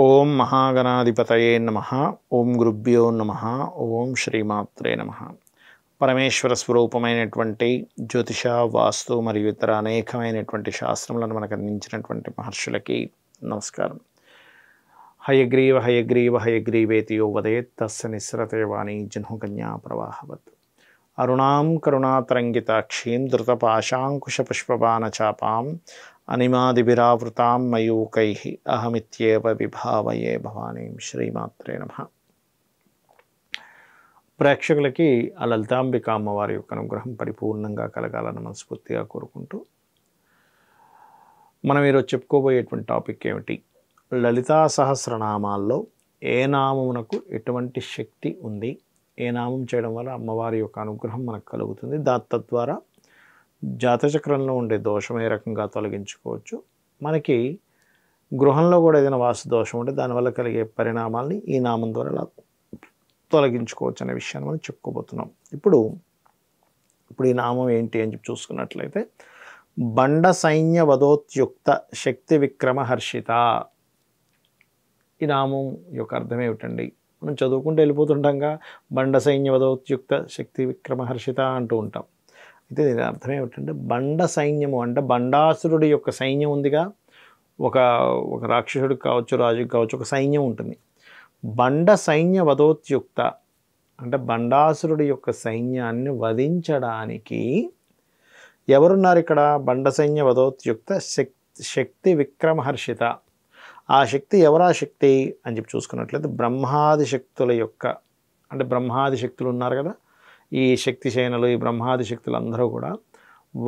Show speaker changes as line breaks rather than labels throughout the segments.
ఓం మహాగణాధిపతయే నమః. ఓం గురుభ్యో నమః. ఓం శ్రీమాత్రే నమః. పరమేశ్వర స్వరూపమైనటువంటి జ్యోతిష, వాస్తు మరియు ఇతర అనేకమైనటువంటి శాస్త్రములను మనకు అందించినటువంటి మహర్షులకి నమస్కారం. హయగ్రీవ హయగ్రీవ హయగ్రీవేతి యో వదేత్ తస్య నిస్సరతే వాణి జహ్నుకన్యా ప్రవాహవత్. అరుణాం కరుణాతరంగితాక్షీం ధృతపాశాంకుశపుష్పబాణచాపాం అనిమాదిభిరావృతాం మయూకైః అహమిత్యేవ విభావయే భవానీం. శ్రీమాత్రే నమః. ప్రేక్షకులకి ఆ లలితాంబిక అమ్మవారి యొక్క అనుగ్రహం పరిపూర్ణంగా కలగాలని మనస్ఫూర్తిగా కోరుకుంటూ మనం ఈరోజు చెప్పుకోబోయేటువంటి టాపిక్ ఏమిటి, లలితా సహస్రనామాల్లో ఏ నామమునకు ఎటువంటి శక్తి ఉంది, ఏ నామం చేయడం వల్ల అమ్మవారి యొక్క అనుగ్రహం మనకు కలుగుతుంది, తద్వారా జాతచక్రంలో ఉండే దోషం ఏ రకంగా తొలగించుకోవచ్చు, మనకి గృహంలో కూడా ఏదైనా వాస్తు దోషం ఉంటే దానివల్ల కలిగే పరిణామాల్ని ఈ నామం ద్వారా ఎలా తొలగించుకోవచ్చు అనే విషయాన్ని మనం చెప్పుకోబోతున్నాం. ఇప్పుడు ఈ నామం ఏంటి అని చెప్పి చూసుకున్నట్లయితే బండ సైన్య వదోత్యుక్త శక్తి విక్రమ హర్షిత. ఈ నామం యొక్క అర్థం ఏమిటండి? మనం చదువుకుంటూ వెళ్ళిపోతుంటాంగా, బండ సైన్య వదోత్యుక్త శక్తి విక్రమ హర్షిత అంటూ ఉంటాం. అయితే దీని అర్థం ఏమిటంటే, బండ సైన్యము అంటే బండాసురుడి యొక్క సైన్యం ఉందిగా, ఒక రాక్షసుడికి కావచ్చు, రాజుకి కావచ్చు, ఒక సైన్యం ఉంటుంది. బండ సైన్య వదోత్యుక్త అంటే బండాసురుడి యొక్క సైన్యాన్ని వధించడానికి ఎవరున్నారు ఇక్కడ? బండ సైన్య వదోత్యుక్త శక్తి విక్రమహర్షిత. ఆ శక్తి ఎవరా శక్తి అని చెప్పి చూసుకున్నట్లయితే బ్రహ్మాది శక్తుల యొక్క, అంటే బ్రహ్మాది శక్తులు ఉన్నారు కదా, ఈ శక్తి సేనలు, ఈ బ్రహ్మాది శక్తులు అందరూ కూడా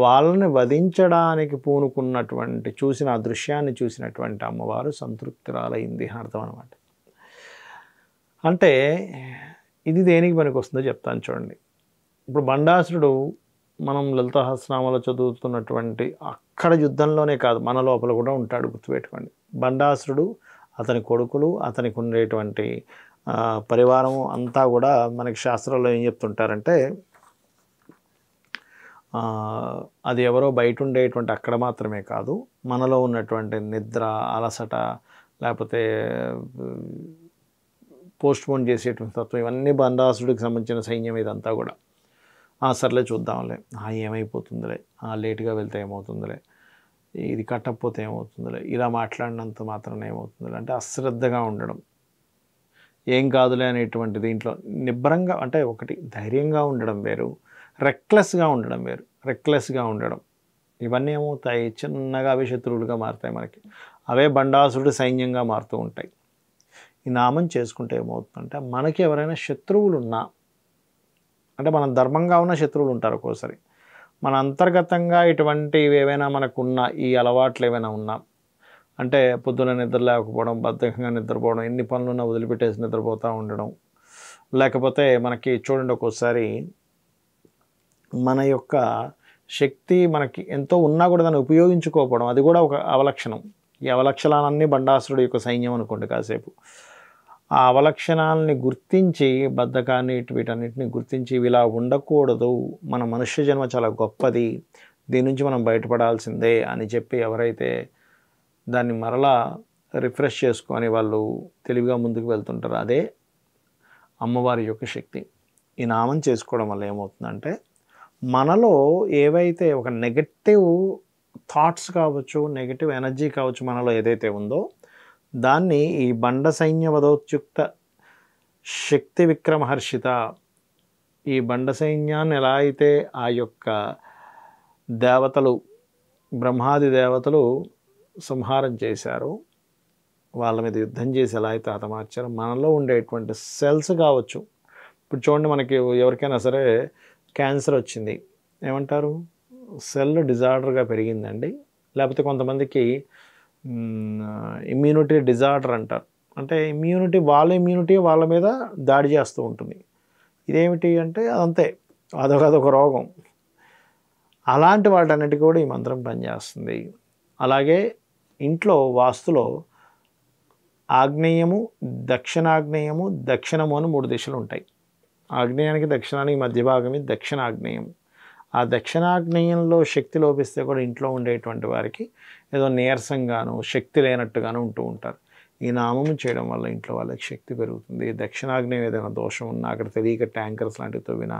వాళ్ళని వధించడానికి పూనుకున్నటువంటి చూసిన ఆ దృశ్యాన్ని చూసినటువంటి అమ్మవారు సంతృప్తిరాలైంది అని అర్థం అనమాట. అంటే ఇది దేనికి పనికి వస్తుందో చెప్తాను చూడండి. ఇప్పుడు బండాసురుడు మనం లలిత సహస్రనామాలో చదువుతున్నటువంటి అక్కడ యుద్ధంలోనే కాదు, మన లోపల కూడా ఉంటాడు, గుర్తుపెట్టుకోండి. బండాసురుడు, అతని కొడుకులు, అతనికి ఉండేటువంటి పరివారం అంతా కూడా మనకి శాస్త్రాల్లో ఏం చెప్తుంటారంటే, అది ఎవరో బయట ఉండేటువంటి అక్కడ మాత్రమే కాదు, మనలో ఉన్నటువంటి నిద్ర, అలసట, లేకపోతే పోస్ట్పోన్ చేసేటువంటి తత్వం, ఇవన్నీ బండాసుడికి సంబంధించిన సైన్యం ఇదంతా కూడా. సర్లే చూద్దాంలే, ఏమైపోతుందిలే, లేటుగా వెళ్తే ఏమవుతుందిలే, ఇది కట్టకపోతే ఏమవుతుందిలే, ఇలా మాట్లాడినంత మాత్రం ఏమవుతుందిలే అంటే అశ్రద్ధగా ఉండడం, ఏం కాదులే అనేటువంటి దీంట్లో నిబ్బరంగా, అంటే ఒకటి ధైర్యంగా ఉండడం వేరు, రెక్లెస్గా ఉండడం వేరు. రెక్లెస్గా ఉండడం ఇవన్నీ ఏమవుతాయి, చిన్నగా అవే శత్రువులుగా మారుతాయి మనకి, అవే బండాసురుడు సైన్యంగా మారుతూ ఉంటాయి. ఈ నామం చేసుకుంటే ఏమవుతుందంటే, మనకి ఎవరైనా శత్రువులు ఉన్నా, అంటే మనం ధర్మంగా ఉన్న శత్రువులు ఉంటారు ఒక్కోసారి, మన అంతర్గతంగా ఇటువంటివి ఏవైనా మనకున్న ఈ అలవాట్లు ఏవైనా ఉన్నా, అంటే పొద్దున నిద్ర లేకపోవడం, బద్ధకంగా నిద్రపోవడం, ఎన్ని పనులున్నా వదిలిపెట్టేసి నిద్రపోతూ ఉండడం, లేకపోతే మనకి చూడండి ఒక్కోసారి మన యొక్క శక్తి మనకి ఎంతో ఉన్నా కూడా దాన్ని ఉపయోగించుకోకపోవడం, అది కూడా ఒక అవలక్షణం. ఈ అవలక్షణాలన్నీ బండాసురుడు యొక్క సైన్యం అనుకోండి కాసేపు. ఆ అవలక్షణాలని గుర్తించి, బద్ధకాన్ని వీటన్నిటిని గుర్తించి, ఇలా ఉండకూడదు, మన మనుష్య జన్మ చాలా గొప్పది, దీని నుంచి మనం బయటపడాల్సిందే అని చెప్పి ఎవరైతే దాన్ని మరలా రిఫ్రెష్ చేసుకొని వాళ్ళు తెలివిగా ముందుకు వెళ్తుంటారు, అదే అమ్మవారి యొక్క శక్తి. ఈ నామం చేసుకోవడం వల్ల ఏమవుతుందంటే, మనలో ఏవైతే ఒక నెగటివ్ థాట్స్ కావచ్చు, నెగటివ్ ఎనర్జీ కావచ్చు, మనలో ఏదైతే ఉందో దాన్ని ఈ బండ సైన్య వదోత్యుక్త శక్తి విక్రమహర్షిత, ఈ బండ సైన్యాన్ని ఎలా అయితే ఆ యొక్క దేవతలు, బ్రహ్మాది దేవతలు సంహారం చేశారు, వాళ్ళ మీద యుద్ధం చేసి ఎలా అయితే హతమార్చారో, మనలో ఉండేటువంటి సెల్స్ కావచ్చు. ఇప్పుడు చూడండి, మనకి ఎవరికైనా సరే క్యాన్సర్ వచ్చింది, ఏమంటారు, సెల్ డిజార్డర్గా పెరిగిందండి, లేకపోతే కొంతమందికి ఇమ్యూనిటీ డిజార్డర్ అంటారు. అంటే ఇమ్యూనిటీ వాళ్ళ మీద దాడి చేస్తూ ఉంటుంది. ఇదేమిటి అంటే అదంతే, అదొక రోగం. అలాంటి వాటన్నిటికీ కూడా ఈ మంత్రం పనిచేస్తుంది. అలాగే ఇంట్లో వాస్తులో ఆగ్నేయము, దక్షిణాగ్నేయము, దక్షిణము అని 3 దిశలు ఉంటాయి. ఆగ్నేయానికి దక్షిణానికి మధ్య భాగమే దక్షిణాగ్నేయం. ఆ దక్షిణాగ్నేయంలో శక్తి లోపిస్తే కూడా ఇంట్లో ఉండేటువంటి వారికి ఏదో నీరసంగాను, శక్తి లేనట్టుగాను ఉంటూ ఉంటారు. ఈ నామం చేయడం వల్ల ఇంట్లో వాళ్ళకి శక్తి పెరుగుతుంది. దక్షిణాగ్నేయం ఏదైనా దోషం ఉన్నా అక్కడ తెలియక ట్యాంకర్స్ లాంటివి తవ్వినా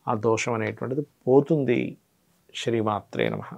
ఆ దోషం అనేటువంటిది పోతుంది. శ్రీమాత్రే నమః.